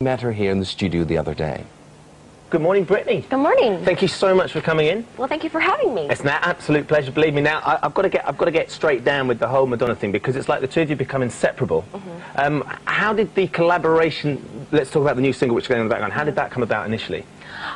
Met her here in the studio the other day. Good morning, Britney. Good morning. Thank you so much for coming in. Well, thank you for having me. It's an absolute pleasure. Believe me. Now, I've got to get straight down with the whole Madonna thing because it's like the two of you become inseparable. How did the collaboration? Let's talk about the new single which is going on in the background. How did that come about initially?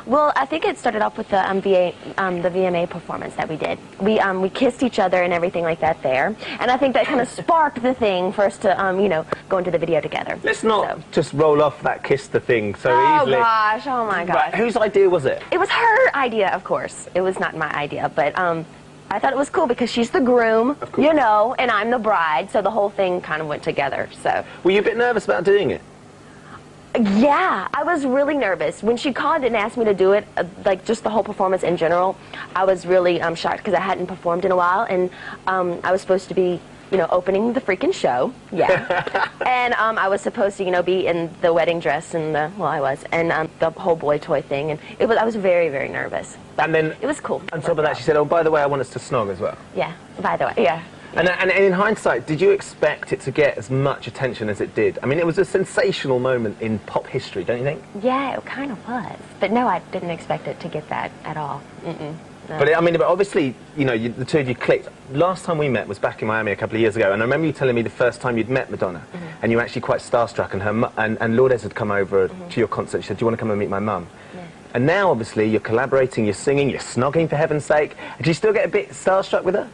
Well, I think it started off with the VMA performance that we did. We kissed each other and everything like that there, and I think that kind of sparked the thing for us to you know, go into the video together. Let's not just roll off that kiss the thing so easily. Oh my gosh! Right, whose idea was it? It was her idea, of course. It was not my idea, but I thought it was cool because she's the groom, you know, and I'm the bride, so the whole thing kind of went together. So. Were you a bit nervous about doing it? Yeah, I was really nervous. When she called and asked me to do it, like just the whole performance in general, I was really shocked because I hadn't performed in a while, and I was supposed to be, you know, opening the freaking show, yeah, and I was supposed to, you know, be in the wedding dress and I was, and the whole boy toy thing, and I was very, very nervous. But and then it was cool. On top of that, she said, "Oh, by the way, I want us to snog as well." Yeah, by the way, yeah. And in hindsight, did you expect it to get as much attention as it did? I mean, it was a sensational moment in pop history, don't you think? Yeah, it kind of was. But no, I didn't expect it to get that at all. No. But but obviously, you know, the two of you clicked. Last time we met was back in Miami a couple of years ago, and I remember you telling me the first time you'd met Madonna, and you were actually quite starstruck, and Lourdes had come over to your concert. She said, "Do you want to come and meet my mum?" Yeah. And now, obviously, you're collaborating, you're singing, you're snogging, for heaven's sake. Do you still get a bit starstruck with her?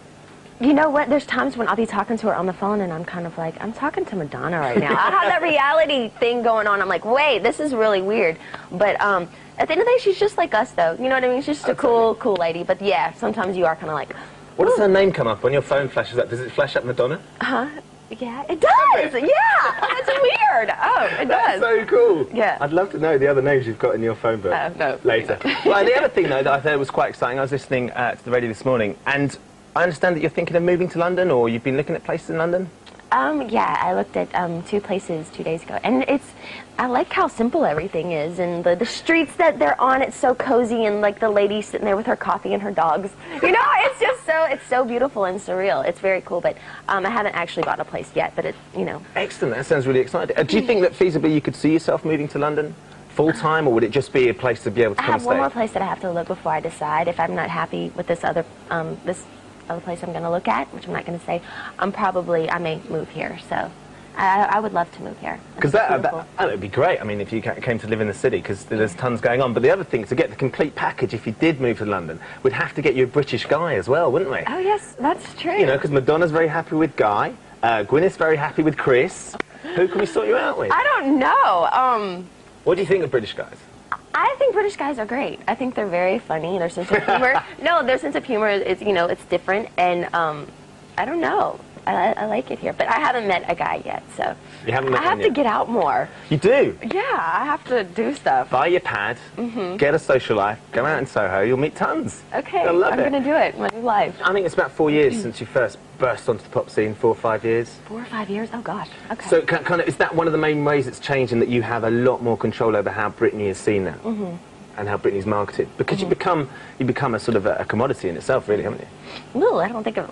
You know what? There's times when I'll be talking to her on the phone and I'm kind of like, I'm talking to Madonna right now. I have that reality thing going on. I'm like, wait, this is really weird. But at the end of the day, she's just like us, though. You know what I mean? She's just a cool lady. But yeah, sometimes you are kind of like... What does her name come up when your phone flashes up? Does it flash up Madonna? Yeah, it does. Yeah, that's weird. Oh, it does. That's so cool. Yeah. I'd love to know the other names you've got in your phone book no. later. Well, the other thing, though, that I thought was quite exciting, I was listening to the radio this morning, and I understand that you're thinking of moving to London, or you've been looking at places in London? Yeah, I looked at 2 places 2 days ago, and I like how simple everything is, and the streets that they're on, it's so cozy, and like the lady sitting there with her coffee and her dogs. You know, it's just it's so beautiful and surreal. It's very cool, but I haven't actually bought a place yet, but you know. Excellent, that sounds really exciting. Do you think that feasibly you could see yourself moving to London full-time, or would it just be a place to be able to come and stay? I have one more place that I have to look before I decide. If I'm not happy with this other place I'm going to look at, which I'm not going to say, I may move here, so I would love to move here. Because that would be great, I mean, if you came to live in the city, because there's tons going on. But the other thing, to get the complete package, if you did move to London, we'd have to get you a British guy as well, wouldn't we? Oh, yes, that's true. You know, because Madonna's very happy with Guy, Gwyneth's very happy with Chris. Who can we sort you out with? I don't know. What do you think of British guys? I think British guys are great. I think they're very funny. Their sense of humor. No, their sense of humor is, you know, it's different, and I don't know. I like it here, but I haven't met a guy yet, so you haven't met I have to get out more. You do? Yeah, I have to do stuff. Buy your pad, get a social life, go out in Soho, you'll meet tons. Okay, I'm going to do it, my new life. I think it's about 4 years since you first burst onto the pop scene, 4 or 5 years. 4 or 5 years? Oh gosh, okay. So kind of, is that one of the main ways it's changed, in that you have a lot more control over how Britney is seen now? And how Britney's marketed, because you become a sort of a commodity in itself, really, haven't you? No, I don't think of it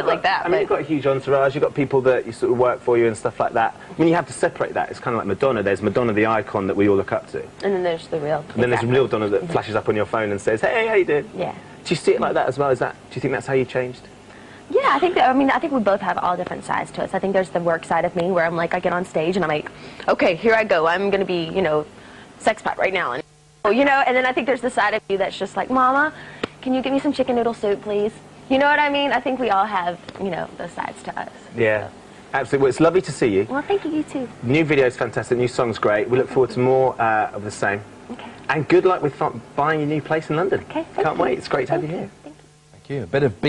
like that. I mean, you've got a huge entourage. You've got people that you sort of work for you and stuff like that. I mean, you have to separate that. It's kind of like Madonna. There's Madonna, the icon that we all look up to, and then there's the real. And then there's real Madonna that flashes up on your phone and says, "Hey, how you doing?" Yeah. Do you see it like that as well? Do you think that's how you changed? Yeah, I think we both have all different sides to us. I think there's the work side of me where I'm like, I get on stage and I'm like, okay, here I go. I'm gonna be, you know, sex pot right now. And you know, and then I think there's the side of you that's just like, Mama, can you give me some chicken noodle soup, please? You know what I mean? I think we all have, you know, those sides to us. Yeah, absolutely. Well, it's lovely to see you. Well, thank you, you too. New video's fantastic, new song's great. We look forward to more of the same. Okay. And good luck with buying your new place in London. Okay, Can't wait. It's great to have you here. Thank you. Thank you. A bit of